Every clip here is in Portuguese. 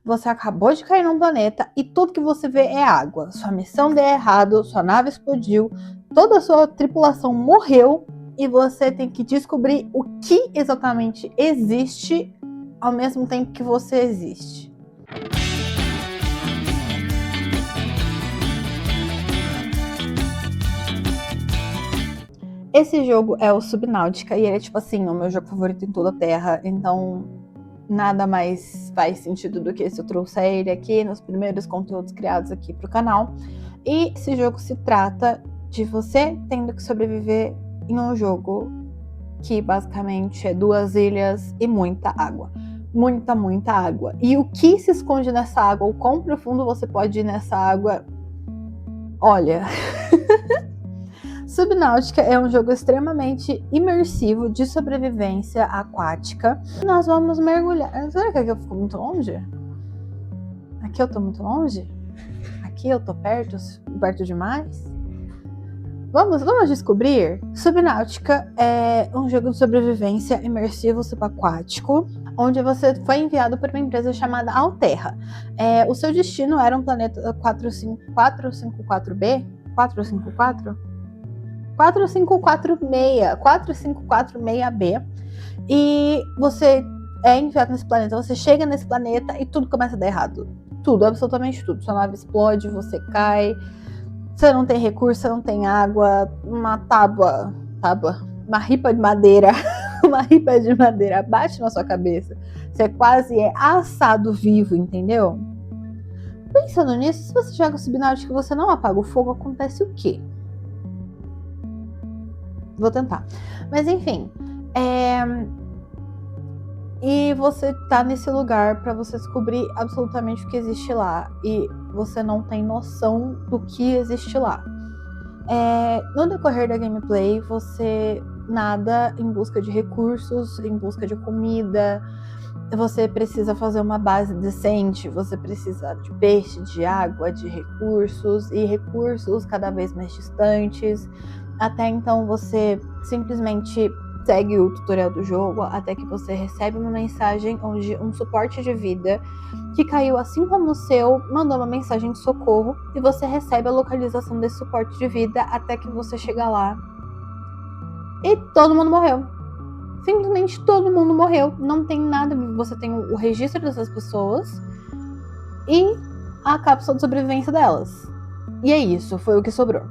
Você acabou de cair num planeta e tudo que você vê é água. Sua missão deu errado, sua nave explodiu, toda a sua tripulação morreu e você tem que descobrir o que exatamente existe ao mesmo tempo que você existe. Esse jogo é o Subnautica e ele é tipo assim, o meu jogo favorito em toda a Terra, então nada mais faz sentido do que se eu trouxer ele aqui nos primeiros conteúdos criados aqui pro canal. E esse jogo se trata de você tendo que sobreviver em um jogo que basicamente é 2 ilhas e muita água. Muita água. E o que se esconde nessa água, o quão profundo você pode ir nessa água, olha... Subnautica é um jogo extremamente imersivo de sobrevivência aquática. Nós vamos mergulhar. Será que aqui eu fico muito longe? Aqui eu tô muito longe? Aqui eu tô perto demais? Vamos descobrir. Subnautica é um jogo de sobrevivência imersivo subaquático, onde você foi enviado por uma empresa chamada Alterra. O seu destino era um planeta 454B? 454? 4546B, e você é enviado nesse planeta, você chega nesse planeta e tudo começa a dar errado. Tudo, absolutamente tudo. Sua nave explode, você cai, você não tem recurso, você não tem água, uma uma ripa de madeira, uma ripa de madeira bate na sua cabeça. Você quase é assado vivo, entendeu? Pensando nisso, se você joga o Subnautica e você não apaga o fogo, acontece o quê? Vou tentar. Mas enfim, e você tá nesse lugar para você descobrir absolutamente o que existe lá. E você não tem noção do que existe lá. No decorrer da gameplay, você nada em busca de recursos, em busca de comida. Você precisa fazer uma base decente, você precisa de peixe, de água, de recursos, e recursos cada vez mais distantes. Até então você simplesmente segue o tutorial do jogo até que você recebe uma mensagem onde um suporte de vida que caiu assim como o seu mandou uma mensagem de socorro, e você recebe a localização desse suporte de vida até que você chega lá e todo mundo morreu. Simplesmente todo mundo morreu, não tem nada, você tem o registro dessas pessoas e a cápsula de sobrevivência delas. E é isso, foi o que sobrou.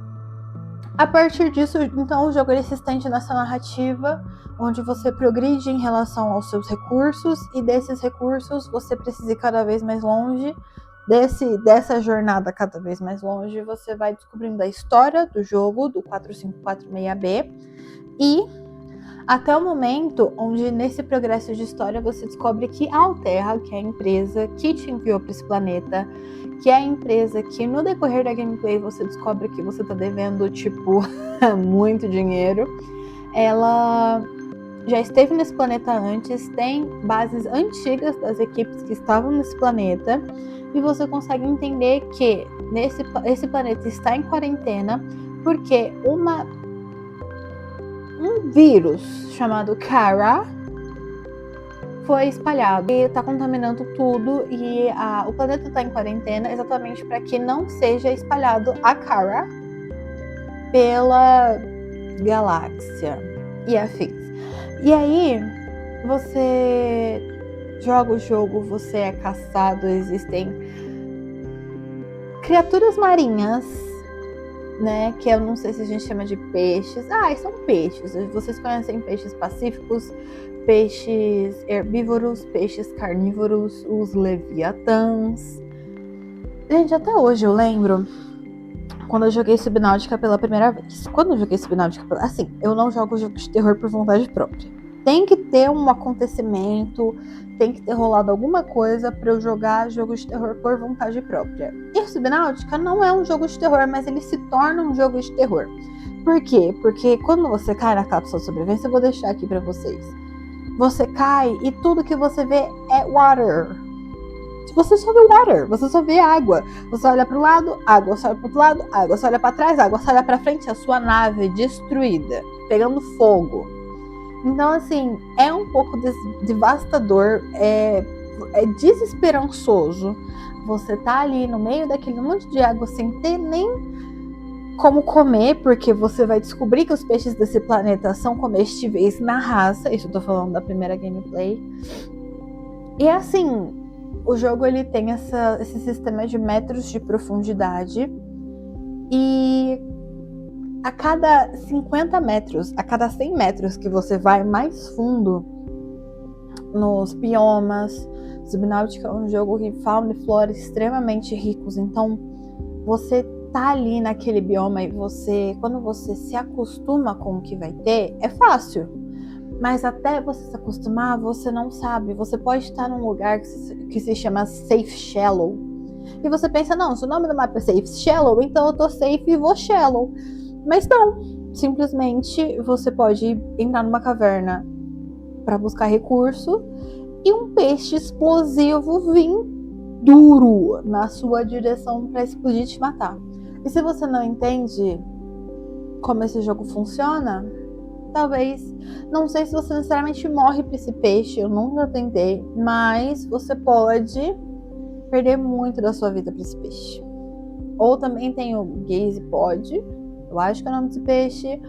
A partir disso, então, o jogo ele se estende nessa narrativa onde você progride em relação aos seus recursos, e desses recursos você precisa ir cada vez mais longe. Dessa jornada cada vez mais longe, você vai descobrindo a história do jogo, do 4546B, e até o momento onde nesse progresso de história você descobre que a Alterra, que é a empresa que te enviou para esse planeta, que é a empresa que no decorrer da gameplay você descobre que você tá devendo, tipo, muito dinheiro, ela já esteve nesse planeta antes, tem bases antigas das equipes que estavam nesse planeta, e você consegue entender que esse planeta está em quarentena porque um vírus chamado Kara foi espalhado e está contaminando tudo, e o planeta está em quarentena exatamente para que não seja espalhado a Kara pela galáxia e afins. E aí você joga o jogo, você é caçado, existem criaturas marinhas, né, que eu não sei se a gente chama de peixes. São peixes. Vocês conhecem peixes pacíficos, peixes herbívoros, peixes carnívoros, os leviatãs. Gente, até hoje eu lembro quando eu joguei Subnautica pela primeira vez. Eu não jogo jogo de terror por vontade própria. Tem que ter um acontecimento, tem que ter rolado alguma coisa pra eu jogar jogo de terror por vontade própria. E Subnautica não é um jogo de terror, mas ele se torna um jogo de terror. Por quê? Porque quando você cai na cápsula de sobrevivência, eu vou deixar aqui pra vocês. Você cai e tudo que você vê é water. Você só vê water, você só vê água. Você olha pro lado, água. Você olha pro outro lado, água. Você olha pra trás, água. Você olha pra frente, a sua nave destruída, pegando fogo. Então, assim, é um pouco devastador. é desesperançoso. Você tá ali no meio daquele monte de água sem ter nem como comer, porque você vai descobrir que os peixes desse planeta são comestíveis na raça. Isso eu tô falando da primeira gameplay. E assim, o jogo ele tem esse sistema de metros de profundidade. E a cada 50 metros, a cada 100 metros que você vai mais fundo nos biomas, Subnáutica é um jogo de fauna e flora extremamente ricos. Então, você tá ali naquele bioma e quando você se acostuma com o que vai ter, é fácil. Mas até você se acostumar, você não sabe. Você pode estar num lugar que se chama Safe Shallow. E você pensa, não, se o nome do mapa é Safe Shallow, então eu tô safe e vou shallow. Mas não. Simplesmente você pode entrar numa caverna para buscar recurso e um peixe explosivo vir duro na sua direção para explodir e te matar. E se você não entende como esse jogo funciona, talvez, não sei se você necessariamente morre para esse peixe, eu nunca tentei, mas você pode perder muito da sua vida para esse peixe. Ou também tem o Gaze Pod, eu acho que é o nome desse peixe,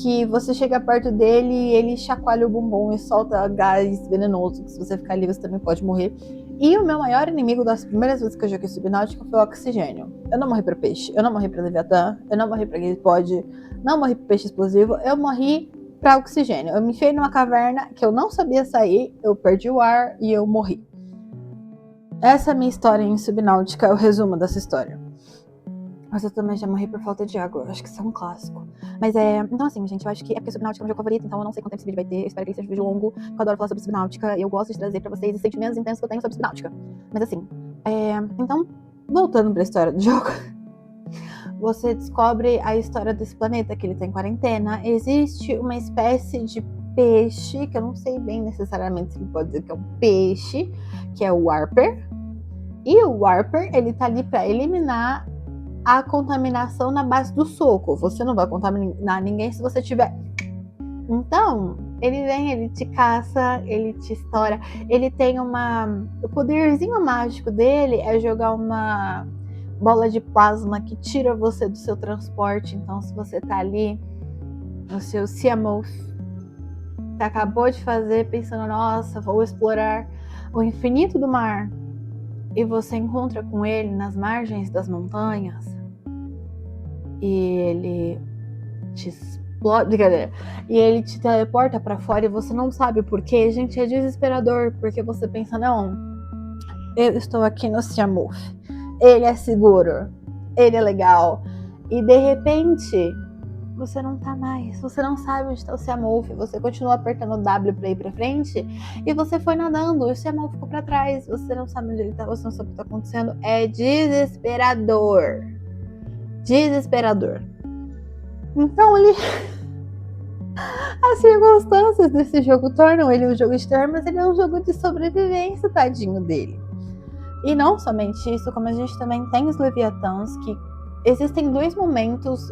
que você chega perto dele e ele chacoalha o bumbum e solta gás venenoso, que se você ficar ali você também pode morrer. E o meu maior inimigo das primeiras vezes que eu joguei Subnáutica foi o oxigênio. Eu não morri pra peixe, eu não morri pra Leviatã, eu não morri pra Gaze Pod, não morri pro peixe explosivo, eu morri pra oxigênio. Eu me enfiei numa caverna que eu não sabia sair, eu perdi o ar e eu morri. Essa é a minha história em Subnáutica, é o resumo dessa história. Mas eu também já morri por falta de água. Eu acho que isso é um clássico. Mas então assim, gente, eu acho que é porque Subnáutica é o meu jogo favorito, então eu não sei quanto tempo esse vídeo vai ter. Eu espero que ele seja um vídeo longo, porque eu adoro falar sobre Subnáutica. Eu gosto de trazer pra vocês os sentimentos intensos que eu tenho sobre Subnáutica. Mas assim, então, voltando pra história do jogo, você descobre a história desse planeta, que ele tá em quarentena. Existe uma espécie de peixe, que eu não sei bem necessariamente se ele pode dizer que é um peixe, que é o Warper. E o Warper, ele tá ali pra eliminar a contaminação na base do soco. Você não vai contaminar ninguém se você tiver. Então, ele vem, ele te caça, ele te estoura. Ele tem o poderzinho mágico dele é jogar uma bola de plasma que tira você do seu transporte. Então, se você tá ali no seu Seamouth, você acabou de fazer pensando, nossa, vou explorar o infinito do mar, e você encontra com ele nas margens das montanhas, e ele te explode, brincadeira, e ele te teleporta pra fora e você não sabe o porquê. Gente, é desesperador, porque você pensa, não, eu estou aqui no Seamouth, ele é seguro, ele é legal, e de repente você não tá mais, você não sabe onde tá o Seamouth, você continua apertando o W pra ir pra frente, e você foi nadando, e o Seamouth ficou pra trás, você não sabe onde ele tá, você não sabe o que tá acontecendo. É desesperador. Desesperador. Então ele... As circunstâncias desse jogo tornam ele um jogo de terror, mas ele é um jogo de sobrevivência, tadinho dele. E não somente isso, como a gente também tem os Leviatãs, que existem dois momentos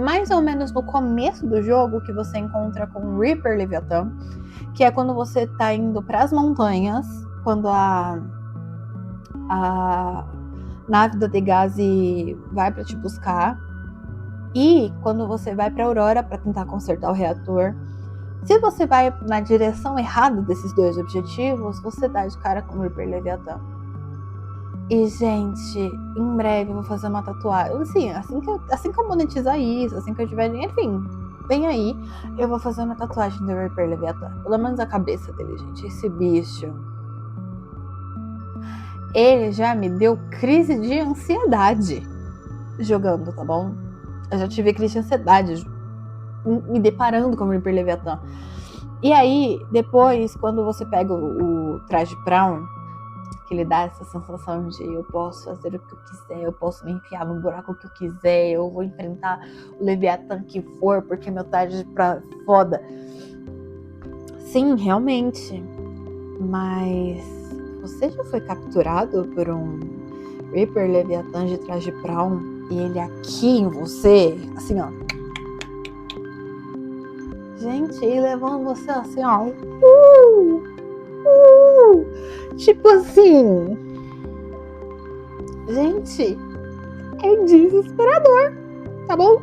mais ou menos no começo do jogo que você encontra com o Reaper Leviatã, que é quando você tá indo para as montanhas, quando a nave da Degase vai para te buscar, e quando você vai para Aurora para tentar consertar o reator. Se você vai na direção errada desses dois objetivos, você dá de cara com o Reaper Leviatã. E, gente, em breve eu vou fazer uma tatuagem. Assim que eu monetizar isso, assim que eu tiver dinheiro, enfim, vem aí, eu vou fazer uma tatuagem do Reaper Leviatã. Pelo menos a cabeça dele, gente. Esse bicho, ele já me deu crise de ansiedade jogando, tá bom? Eu já tive crise de ansiedade me deparando com o Reaper Leviatã. E aí, depois, quando você pega o traje Brown, que ele dá essa sensação de eu posso fazer o que eu quiser, eu posso me enfiar no buraco que eu quiser, eu vou enfrentar o Leviatã que for, porque meu traje pra foda. Sim, realmente. Mas você já foi capturado por um Reaper Leviatã de traje Brown e ele aqui em você, assim, ó. Gente, e levando você assim, ó. Tipo assim, gente, é desesperador, tá bom?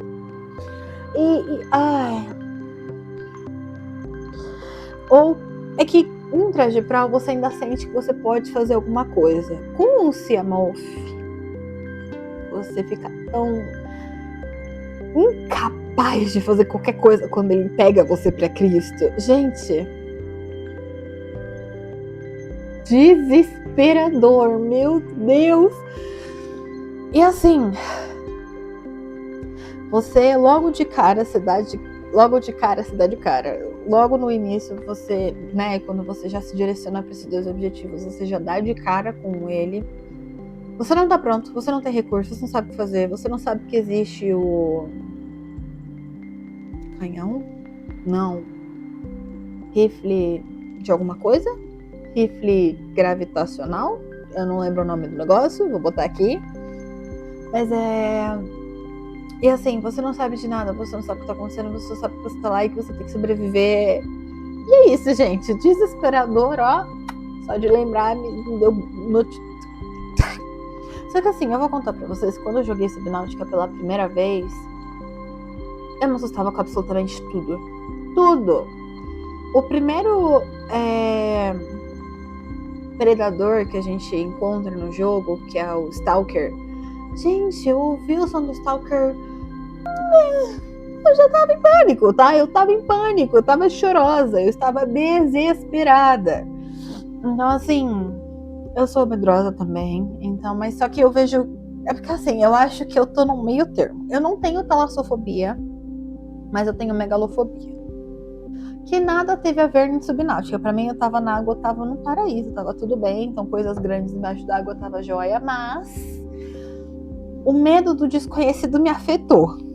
Ou é que em Traje Pra você ainda sente que você pode fazer alguma coisa. Com o Siamoth, você fica tão incapaz de fazer qualquer coisa quando ele pega você pra Cristo. Gente, desesperador, meu Deus. E assim, você logo de cara, cidade cara. Logo no início, você, né, quando você já se direciona para esses 2 objetivos, você já dá de cara com ele. Você não tá pronto, você não tem recursos, você não sabe o que fazer, você não sabe que existe o canhão? Não. Rifle de alguma coisa? Rifle gravitacional? Eu não lembro o nome do negócio, vou botar aqui. Mas E assim, você não sabe de nada, você não sabe o que tá acontecendo, você só sabe que você tá lá e que você tem que sobreviver. E é isso, gente. Desesperador, ó. Só de lembrar, me deu Só que assim, eu vou contar pra vocês, quando eu joguei Subnáutica pela primeira vez, eu me assustava com absolutamente tudo. Tudo! O primeiro predador que a gente encontra no jogo, que é o Stalker. Gente, eu ouvi o som do Stalker... Eu já tava em pânico, tá? Eu tava chorosa, eu estava desesperada. Então, assim, eu sou medrosa também, então, mas só que eu vejo... É porque, assim, eu acho que eu tô no meio termo. Eu não tenho talassofobia, mas eu tenho megalofobia. Que nada teve a ver em Subnáutica. Pra mim, eu tava na água, eu tava no paraíso, tava tudo bem, então coisas grandes embaixo d'água tava joia, mas o medo do desconhecido me afetou.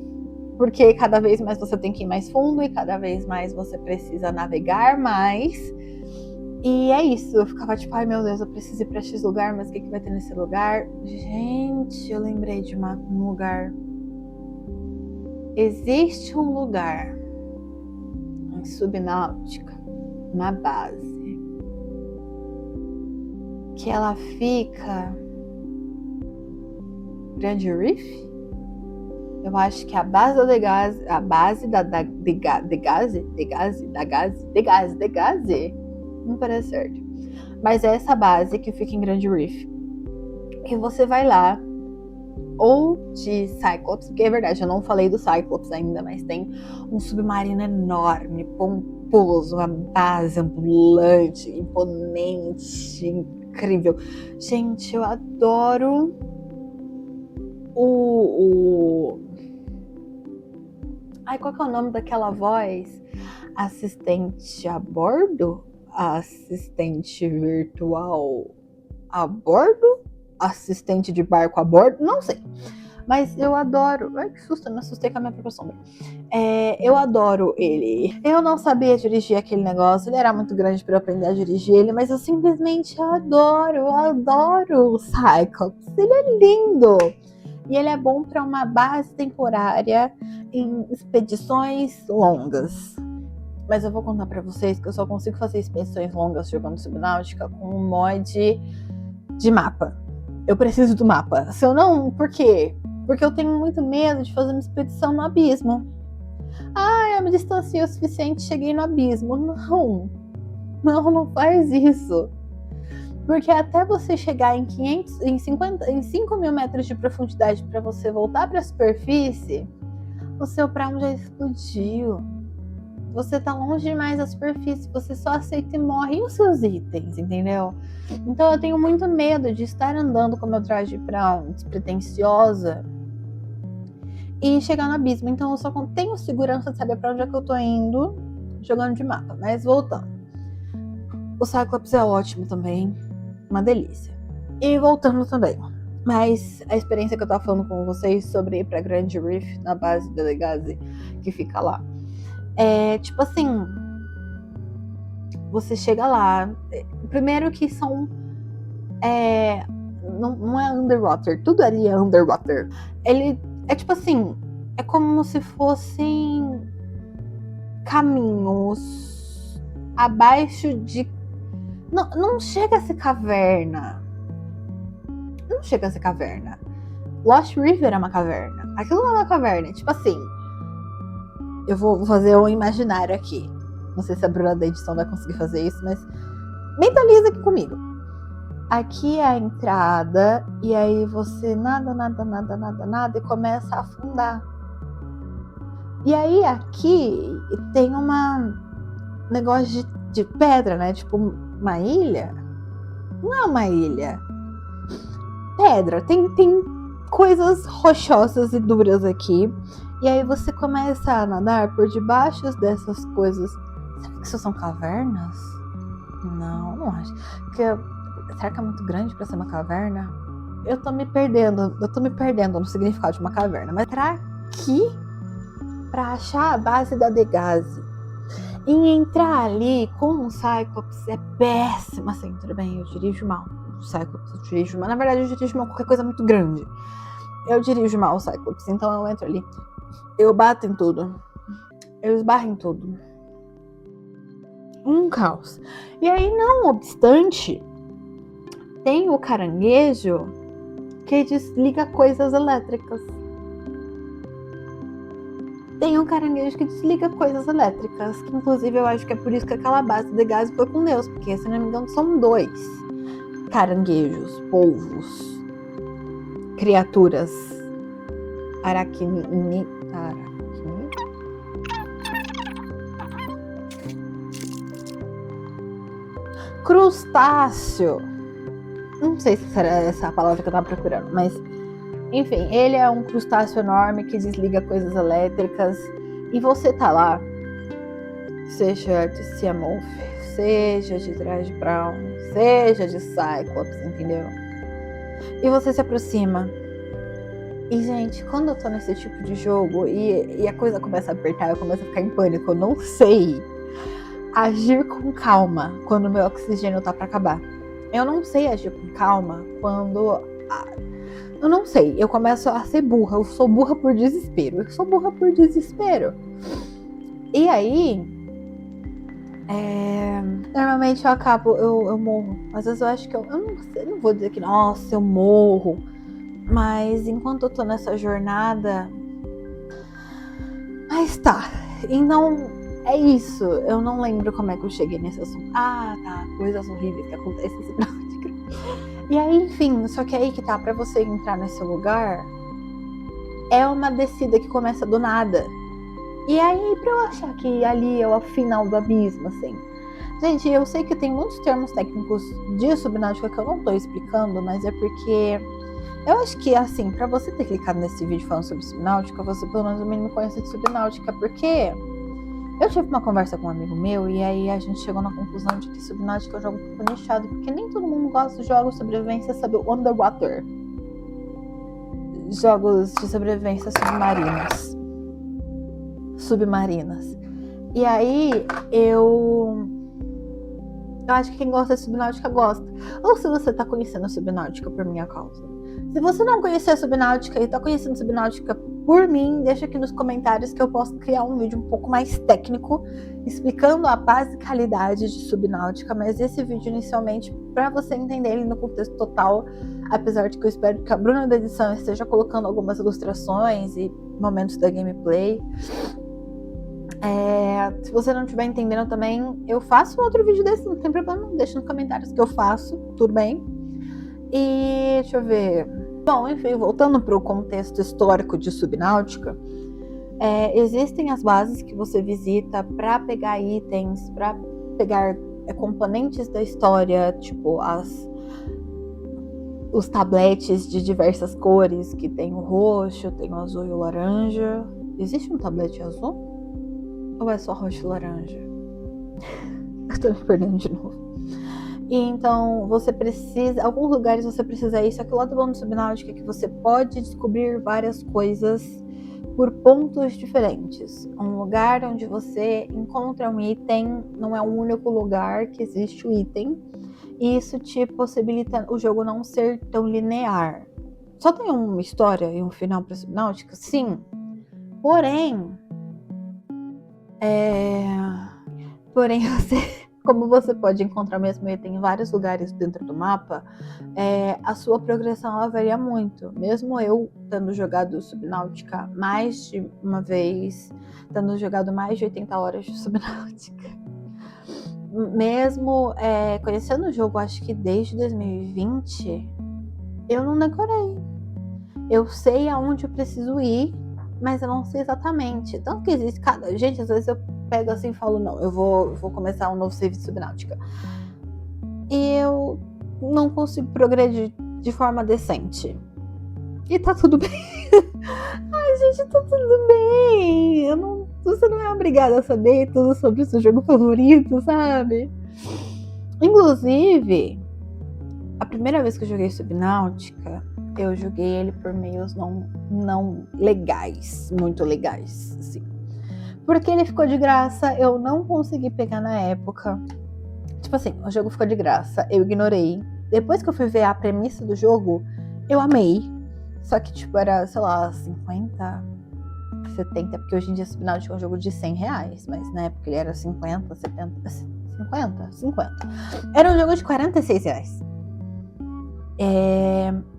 Porque cada vez mais você tem que ir mais fundo e cada vez mais você precisa navegar mais. E é isso, eu ficava tipo, ai meu Deus, eu preciso ir pra X lugar, mas o que vai ter nesse lugar? Gente, eu lembrei de um lugar. Existe um lugar em Subnáutica, uma base, que ela fica... Grand Reef? Eu acho que a base da Degase, a base da Degase, não parece certo. Mas é essa base que fica em Grand Reef. Que você vai lá, ou de Cyclops, porque é verdade, eu não falei do Cyclops ainda, mas tem um submarino enorme, pomposo, uma base ambulante, imponente, incrível. Gente, eu adoro Ai, qual que é o nome daquela voz? Assistente a bordo? Assistente virtual a bordo? Assistente de barco a bordo? Não sei. Mas eu adoro... Ai, que susto, eu me assustei com a minha própria sombra. Eu adoro ele. Eu não sabia dirigir aquele negócio, ele era muito grande para eu aprender a dirigir ele, mas eu simplesmente adoro o Cyclops. Ele é lindo! E ele é bom para uma base temporária em expedições longas. Mas eu vou contar para vocês que eu só consigo fazer expedições longas jogando Subnáutica com um mod de mapa. Eu preciso do mapa. Se eu não, por quê? Porque eu tenho muito medo de fazer uma expedição no abismo. Ah, eu me distanciei o suficiente, cheguei no abismo. Não faz isso. Porque até você chegar em 5 mil metros de profundidade para você voltar para a superfície, o seu prato já explodiu. Você tá longe demais da superfície, você só aceita e morre. E os seus itens, entendeu? Então eu tenho muito medo de estar andando com meu traje brown despretensiosa e chegar no abismo. Então eu só tenho segurança de saber para onde é que eu tô indo jogando de mapa. Mas voltando. O Cyclops é ótimo também. Uma delícia. E voltando também. Mas a experiência que eu tava falando com vocês sobre ir pra Grand Reef, na base da Degase, que fica lá. Tipo assim, você chega lá, primeiro que são não é underwater, tudo ali é underwater. Ele é tipo assim, é como se fossem caminhos abaixo de Não chega a ser caverna. Não chega a ser caverna. Lost River é uma caverna. Aquilo não é uma caverna. Tipo assim, eu vou fazer um imaginário aqui. Não sei se a Bruna da edição vai conseguir fazer isso, mas mentaliza aqui comigo. Aqui é a entrada, e aí você nada, e começa a afundar. E aí aqui tem negócio de pedra, né? Tipo uma ilha. Não é uma ilha. Pedra. Tem coisas rochosas e duras aqui. E aí você começa a nadar por debaixo dessas coisas. Será que isso são cavernas? Não acho. Porque, será que é muito grande pra ser uma caverna? Eu tô me perdendo no significado de uma caverna. Mas será que pra achar a base da Degase e entrar ali com um Cyclops é péssimo? Assim, tudo bem, eu dirijo mal o Cyclops, eu dirijo mal. Na verdade, eu dirijo mal qualquer coisa muito grande. Eu dirijo mal o Cyclops, então eu entro ali, eu bato em tudo, eu esbarro em tudo. Um caos. E aí, não obstante, tem o caranguejo que desliga coisas elétricas. Tem um caranguejo que desliga coisas elétricas, que inclusive eu acho que é por isso que aquela base de gás foi com Deus, porque se não me engano são 2 caranguejos, polvos, criaturas crustáceo. Não sei se era essa a palavra que eu tava procurando, mas enfim, ele é um crustáceo enorme que desliga coisas elétricas e você tá lá, seja de Seamorph, seja de Dredge Brown, seja de Cyclops, entendeu? E você se aproxima. E, gente, quando eu tô nesse tipo de jogo e a coisa começa a apertar, eu começo a ficar em pânico, eu não sei agir com calma quando o meu oxigênio tá pra acabar. Eu não sei agir com calma quando... Eu não sei, eu começo a ser burra, eu sou burra por desespero. E aí, normalmente eu morro. Às vezes eu acho que eu não vou dizer que, nossa, eu morro. Mas enquanto eu tô nessa jornada... Mas tá, então é isso. Eu não lembro como é que eu cheguei nesse assunto. Ah, tá, coisas horríveis que acontecem nesse Subnautica. E aí, enfim, só que aí que tá, pra você entrar nesse lugar, é uma descida que começa do nada. E aí, pra eu achar que ali é o final do abismo, assim... Gente, eu sei que tem muitos termos técnicos de Subnautica que eu não tô explicando, mas é porque... Eu acho que, assim, pra você ter clicado nesse vídeo falando sobre Subnautica, você pelo menos o mínimo conhece de Subnautica, porque eu tive uma conversa com um amigo meu e aí a gente chegou na conclusão de que Subnautica é um jogo um pouco nichado, porque nem todo mundo gosta de jogos de sobrevivência underwater. Jogos de sobrevivência submarinas. E aí, eu acho que quem gosta de Subnautica gosta. Ou se você tá conhecendo a Subnautica por minha causa. Se você não conhecer a Subnautica e tá conhecendo a Subnautica por mim, deixa aqui nos comentários que eu posso criar um vídeo um pouco mais técnico, explicando a basicalidade de Subnautica, mas esse vídeo inicialmente para você entender ele no contexto total, apesar de que eu espero que a Bruna da edição esteja colocando algumas ilustrações e momentos da gameplay. Se você não estiver entendendo também, eu faço um outro vídeo desse, não tem problema, deixa nos comentários que eu faço, tudo bem? E deixa eu ver. Bom, enfim, voltando para o contexto histórico de Subnautica, existem as bases que você visita para pegar itens, para pegar componentes da história, tipo os tabletes de diversas cores, que tem o roxo, tem o azul e o laranja. Existe um tablete azul? Ou é só roxo e laranja? Eu tô me perdendo de novo. E então, alguns lugares você precisa ir, só que lá do bom do Subnautica é que você pode descobrir várias coisas por pontos diferentes. Um lugar onde você encontra um item, não é um único lugar que existe o item, e isso te possibilita o jogo não ser tão linear. Só tem uma história e um final para Subnautica? Sim. Porém, você como você pode encontrar o mesmo item em vários lugares dentro do mapa, a sua progressão ela varia muito. Mesmo eu tendo jogado Subnautica mais de uma vez, tendo jogado mais de 80 horas de Subnautica, mesmo conhecendo o jogo, acho que desde 2020, eu não decorei. Eu sei aonde eu preciso ir, mas eu não sei exatamente. Tanto que existe cada... Gente, às vezes eu pego assim e falo, não, eu vou começar um novo save de Subnautica. E eu não consigo progredir de forma decente. E tá tudo bem. Ai, gente, tá tudo bem. Você não é obrigada a saber tudo sobre o seu jogo favorito, sabe? Inclusive, a primeira vez que eu joguei Subnautica, eu joguei ele por meios não legais, muito legais, assim. Porque ele ficou de graça, eu não consegui pegar na época. Tipo assim, o jogo ficou de graça, eu ignorei. Depois que eu fui ver a premissa do jogo, eu amei. Só que, tipo, era, sei lá, 50, 70, porque hoje em dia Subnautica é um jogo de R$100, mas na época ele era 50, 70, 50. Era um jogo de R$46.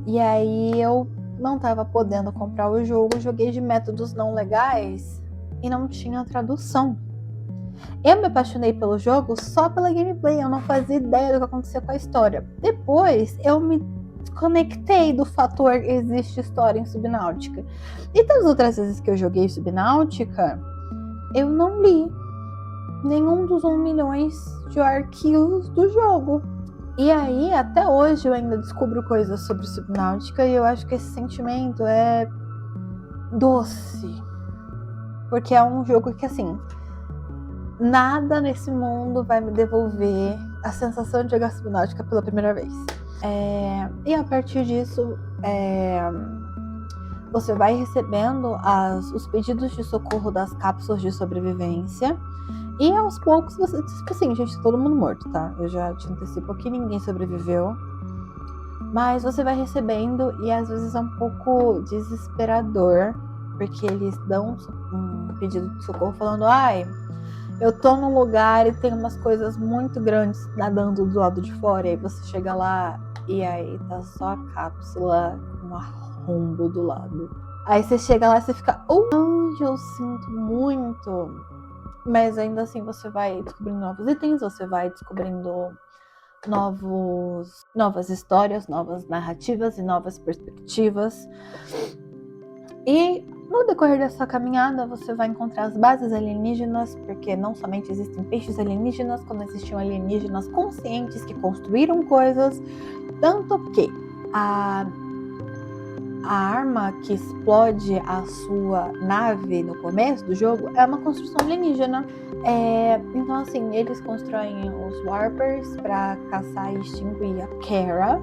E aí eu não tava podendo comprar o jogo, joguei de métodos não legais e não tinha tradução. Eu me apaixonei pelo jogo só pela gameplay, eu não fazia ideia do que acontecia com a história. Depois eu me desconectei do fator existe história em Subnautica. E todas as outras vezes que eu joguei Subnautica, eu não li nenhum dos 1 milhão de arquivos do jogo. E aí, até hoje, eu ainda descubro coisas sobre Subnautica e eu acho que esse sentimento é doce. Porque é um jogo que, assim, nada nesse mundo vai me devolver a sensação de jogar Subnautica pela primeira vez. E a partir disso, você vai recebendo os pedidos de socorro das cápsulas de sobrevivência. E aos poucos você... Tipo assim, gente, todo mundo morto, tá? Eu já te antecipo que ninguém sobreviveu. Mas você vai recebendo e às vezes é um pouco desesperador. Porque eles dão um pedido de socorro falando... Ai, eu tô num lugar e tem umas coisas muito grandes nadando do lado de fora. E aí você chega lá e aí tá só a cápsula com um arrombo do lado. Aí você chega lá e você fica... eu sinto muito... Mas ainda assim você vai descobrindo novos itens, você vai descobrindo novas histórias, novas narrativas e novas perspectivas. E no decorrer dessa caminhada você vai encontrar as bases alienígenas, porque não somente existem peixes alienígenas, como existiam alienígenas conscientes que construíram coisas, tanto que a arma que explode a sua nave no começo do jogo é uma construção alienígena. Então, assim, eles constroem os Warpers para caçar e extinguir a Kara.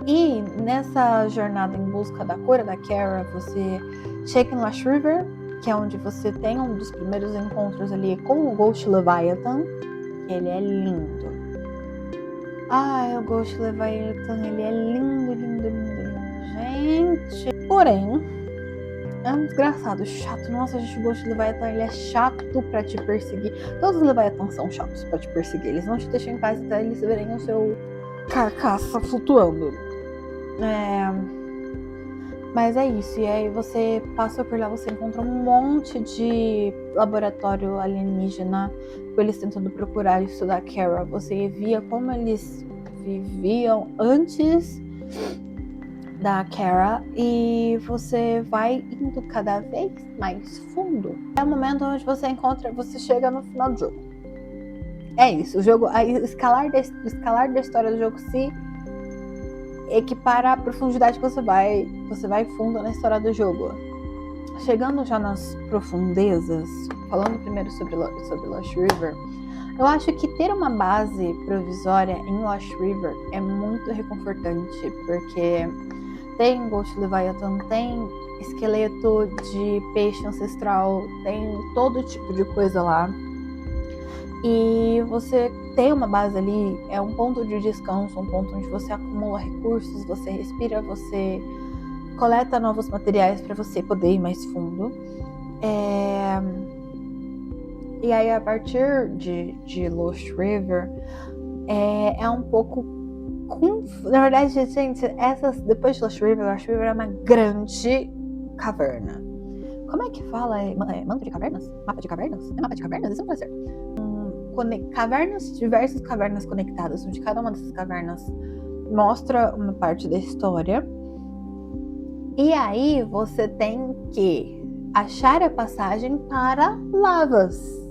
E nessa jornada em busca da cura da Kara, você chega em Lush River, que é onde você tem um dos primeiros encontros ali com o Ghost Leviathan. Ele é lindo. Ai, o Ghost Leviathan, ele é lindo, lindo, lindo, lindo. Gente, porém, é um desgraçado, chato. Nossa, gente, o Ghost Leviathan, ele é chato pra te perseguir. Todos os Leviathans são chatos pra te perseguir. Eles não te deixam em paz até eles verem o seu carcaça flutuando. Mas é isso. E aí você passa por lá, você encontra um monte de laboratório alienígena com eles tentando procurar e estudar a Kara. Você via como eles viviam antes da Kara e você vai indo cada vez mais fundo. É o momento onde você chega no final do jogo. É isso, o jogo, o escalar da história do jogo se equipara à profundidade que você vai fundo na história do jogo. Chegando já nas profundezas, falando primeiro sobre Lush River, eu acho que ter uma base provisória em Lush River é muito reconfortante, porque tem Ghost Leviathan, tem esqueleto de peixe ancestral, tem todo tipo de coisa lá. E você tem uma base ali, é um ponto de descanso, um ponto onde você acumula recursos, você respira, você coleta novos materiais para você poder ir mais fundo. E aí, a partir de Lost River, é um pouco... Na verdade, gente, depois de Lost River é uma grande caverna. Como é que fala? Manto de cavernas? Mapa de cavernas? É mapa de cavernas? Isso não vai ser. Diversas cavernas conectadas, onde cada uma dessas cavernas mostra uma parte da história. E aí você tem que achar a passagem para lavas.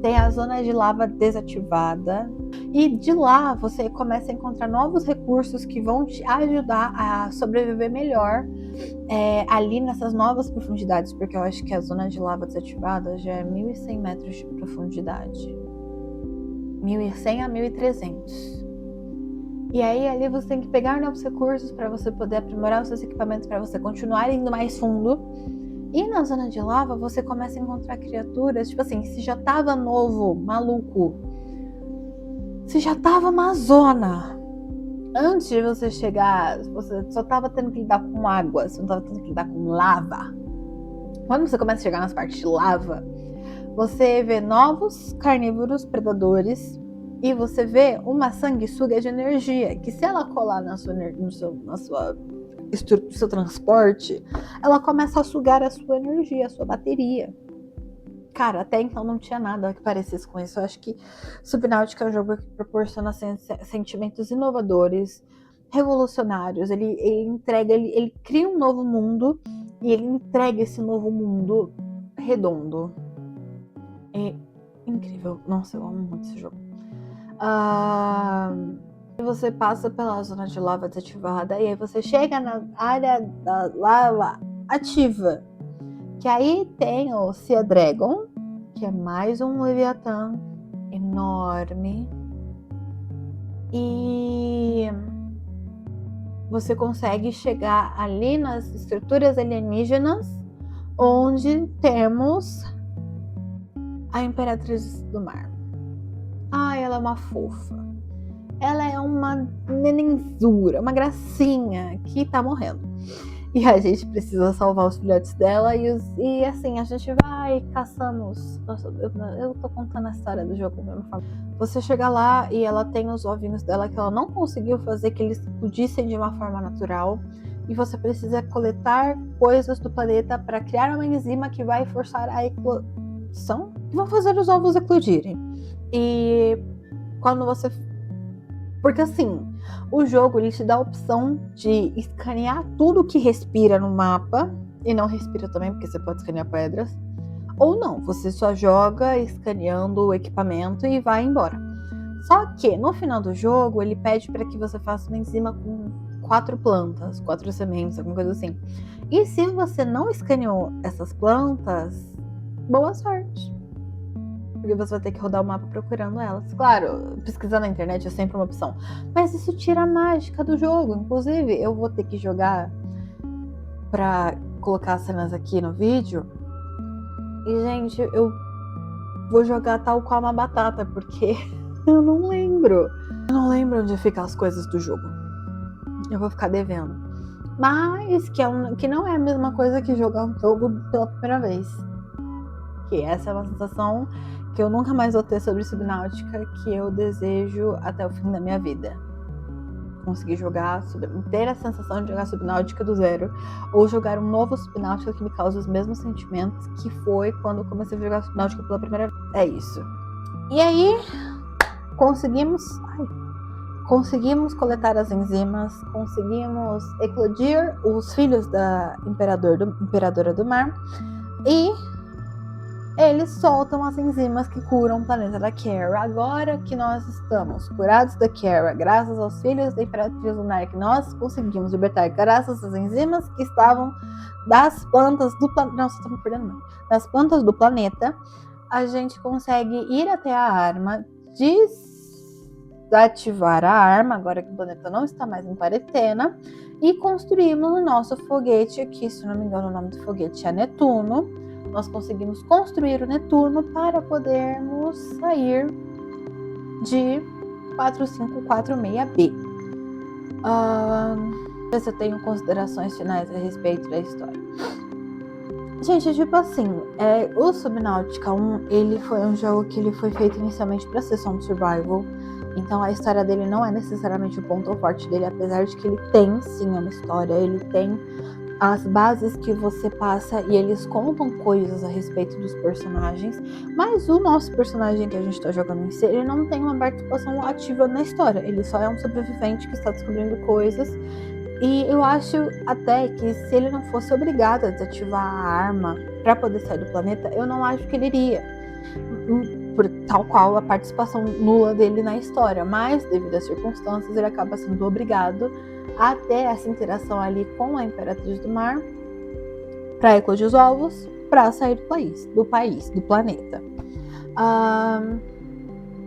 Tem a zona de lava desativada. E de lá você começa a encontrar novos recursos que vão te ajudar a sobreviver melhor ali nessas novas profundidades. Porque eu acho que a zona de lava desativada já é 1.100 metros de profundidade. 1.100 a 1.300. E aí ali você tem que pegar novos recursos para você poder aprimorar os seus equipamentos, para você continuar indo mais fundo. E na zona de lava você começa a encontrar criaturas, tipo assim, se já tava novo, maluco, se já tava uma zona, antes de você chegar, você só tava tendo que lidar com água, você não tava tendo que lidar com lava. Quando você começa a chegar nas partes de lava, você vê novos carnívoros predadores. E você vê uma sanguessuga de energia, que se ela colar no seu transporte, ela começa a sugar a sua energia, a sua bateria. Cara, até então não tinha nada que parecesse com isso. Eu acho que Subnáutica é um jogo que proporciona sentimentos inovadores, revolucionários. Ele cria um novo mundo e ele entrega esse novo mundo redondo. É incrível. Nossa, eu amo muito esse jogo. Você passa pela zona de lava desativada e aí você chega na área da lava ativa, que aí tem o Sea Dragon, que é mais um Leviatã enorme, e você consegue chegar ali nas estruturas alienígenas, onde temos a Imperatriz do Mar. Ela é uma fofa. Ela é uma nenenzura, uma gracinha que tá morrendo. E a gente precisa salvar os filhotes dela e assim, a gente vai caçando Nossa, eu tô contando a história do jogo mesmo. Você chega lá e ela tem os ovinhos dela que ela não conseguiu fazer que eles explodissem de uma forma natural. E você precisa coletar coisas do planeta para criar uma enzima que vai forçar a eclosão e vão fazer os ovos eclodirem. E quando você... Porque assim, o jogo ele te dá a opção de escanear tudo que respira no mapa, e não respira também, porque você pode escanear pedras, ou não, você só joga escaneando o equipamento e vai embora. Só que no final do jogo ele pede para que você faça uma enzima com 4 plantas, 4 sementes, alguma coisa assim. E se você não escaneou essas plantas, boa sorte. Porque você vai ter que rodar o mapa procurando elas. Claro, pesquisar na internet é sempre uma opção. Mas isso tira a mágica do jogo. Inclusive, eu vou ter que jogar pra colocar as cenas aqui no vídeo. E, gente, eu vou jogar tal qual uma batata, porque eu não lembro. Eu não lembro onde ficam as coisas do jogo. Eu vou ficar devendo. Mas que não é a mesma coisa que jogar um jogo pela primeira vez. Que essa é uma sensação que eu nunca mais vou ter sobre Subnáutica, que eu desejo até o fim da minha vida. Conseguir ter a sensação de jogar Subnáutica do zero, ou jogar um novo Subnáutica que me cause os mesmos sentimentos que foi quando eu comecei a jogar Subnáutica pela primeira vez. É isso. E aí, conseguimos coletar as enzimas, conseguimos eclodir os filhos da Imperadora do Mar, e eles soltam as enzimas que curam o planeta da Kara. Agora que nós estamos curados da Kara, graças aos filhos da Imperatriz Lunar, que nós conseguimos libertar graças às enzimas que estavam das plantas do planeta. Nossa, tô me perdendo muito. Das plantas do planeta, a gente consegue ir até a arma, desativar a arma, agora que o planeta não está mais em quarentena, e construímos o nosso foguete aqui, se não me engano o nome do foguete é Netuno. Nós conseguimos construir o Netuno para podermos sair de 4546B. Ver se eu tenho considerações finais a respeito da história. Gente, tipo assim, o Subnautica 1, ele foi um jogo que ele foi feito inicialmente pra ser só um survival. Então a história dele não é necessariamente o ponto forte dele, apesar de que ele tem sim uma história, ele tem as bases que você passa e eles contam coisas a respeito dos personagens, mas o nosso personagem que a gente tá jogando em si, ele não tem uma participação ativa na história, ele só é um sobrevivente que está descobrindo coisas. E eu acho até que se ele não fosse obrigado a desativar a arma para poder sair do planeta, eu não acho que ele iria. Por tal qual a participação nula dele na história, mas devido às circunstâncias ele acaba sendo obrigado a ter essa interação ali com a Imperatriz do Mar para eclodir os ovos, para sair do planeta.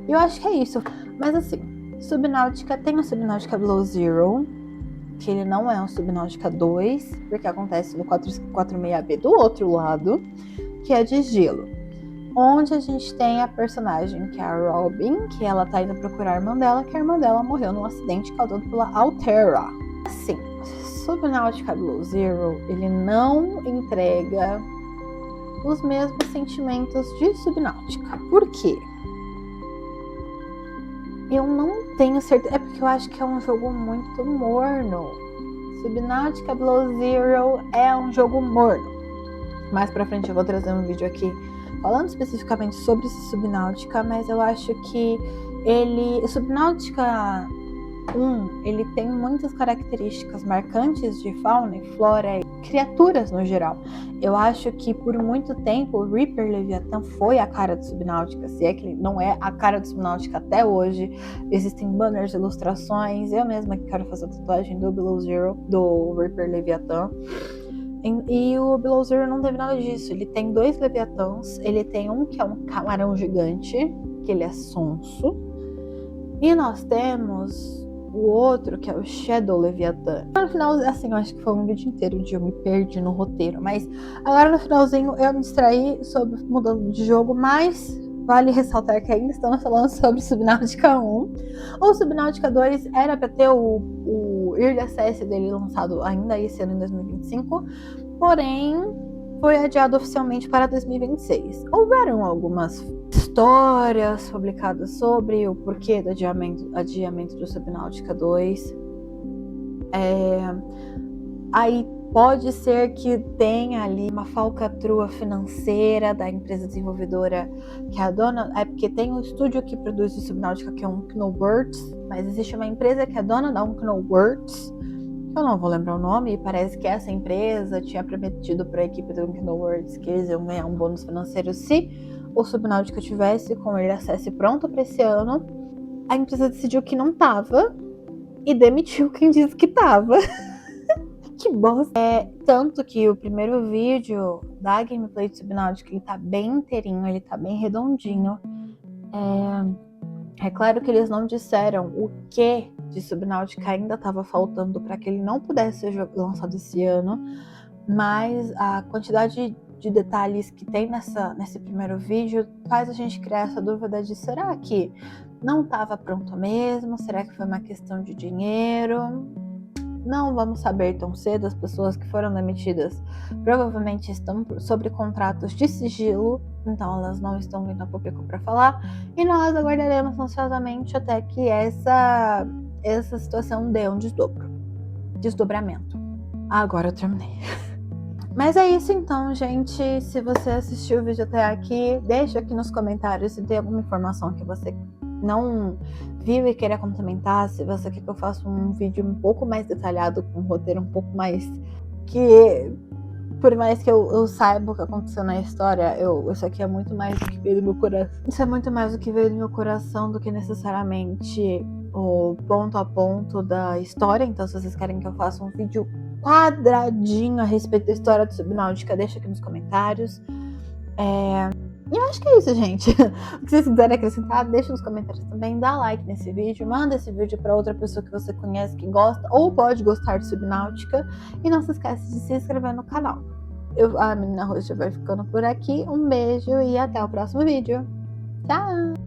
Eu acho que é isso. Mas assim, Subnautica tem o Subnautica Below Zero, que ele não é um Subnautica 2, porque acontece no 446B do outro lado, que é de gelo. Onde a gente tem a personagem que é a Robin, que ela tá indo procurar a irmã dela, que a irmã dela morreu num acidente causado pela Alterra. Assim, Subnautica Below Zero, ele não entrega os mesmos sentimentos de Subnautica. Por quê? Eu não tenho certeza. É porque eu acho que é um jogo muito morno. Subnautica Below Zero é um jogo morno. Mais pra frente eu vou trazer um vídeo aqui falando especificamente sobre esse Subnautica, mas eu acho que o Subnautica 1, ele tem muitas características marcantes de fauna e flora e criaturas no geral. Eu acho que por muito tempo o Reaper Leviathan foi a cara do Subnautica, se é que ele não é a cara do Subnautica até hoje. Existem banners, ilustrações, eu mesma que quero fazer a tatuagem do Below Zero, do Reaper Leviathan. E o Below Zero não teve nada disso. Ele tem 2 Leviathãs, ele tem um que é um camarão gigante, que ele é sonso, e nós temos o outro, que é o Shadow Leviathan. No final, assim, eu acho que foi um vídeo inteiro onde eu me perdi no roteiro, mas agora no finalzinho eu me distraí sobre mudando de jogo, mas vale ressaltar que ainda estamos falando sobre Subnautica 1. O Subnautica 2 era para ter o Early Access dele lançado ainda esse ano, em 2025, porém foi adiado oficialmente para 2026. Houveram algumas histórias publicadas sobre o porquê do adiamento do Subnautica 2. Aí pode ser que tenha ali uma falcatrua financeira da empresa desenvolvedora que é a dona. É porque tem um estúdio que produz o Subnautica, que é um Unknownworlds, mas existe uma empresa que é dona da Unknownworlds, eu não vou lembrar o nome, e parece que essa empresa tinha prometido para a equipe do Unknownworlds que eles iam ganhar um bônus financeiro se o Subnautica tivesse com ele acesso pronto para esse ano. A empresa decidiu que não tava e demitiu quem disse que tava. Que bosta. Tanto que o primeiro vídeo da gameplay de Subnautica, ele tá bem inteirinho, ele tá bem redondinho. É claro que eles não disseram o que de Subnautica ainda estava faltando para que ele não pudesse ser lançado esse ano, mas a quantidade de detalhes que tem nesse primeiro vídeo faz a gente criar essa dúvida de será que não estava pronto mesmo? Será que foi uma questão de dinheiro? Não vamos saber tão cedo. As pessoas que foram demitidas provavelmente estão sob contratos de sigilo, então elas não estão vindo a público para falar, e nós aguardaremos ansiosamente até que essa situação dê um desdobramento. Agora eu terminei. Mas é isso então, gente. Se você assistiu o vídeo até aqui, deixa aqui nos comentários se tem alguma informação que você não viu e queira complementar. Se você quer que eu faça um vídeo um pouco mais detalhado, com um roteiro um pouco mais que, por mais que eu saiba o que aconteceu na história, isso aqui é muito mais do que veio do meu coração. Isso é muito mais do que veio do meu coração do que necessariamente o ponto a ponto da história. Então, se vocês querem que eu faça um vídeo quadradinho a respeito da história do Subnautica, deixa aqui nos comentários. E eu acho que é isso, gente. O que vocês quiserem acrescentar, deixa nos comentários também. Dá like nesse vídeo, manda esse vídeo para outra pessoa que você conhece, que gosta ou pode gostar de Subnautica. E não se esquece de se inscrever no canal. A Menina Roxa vai ficando por aqui. Um beijo e até o próximo vídeo. Tchau!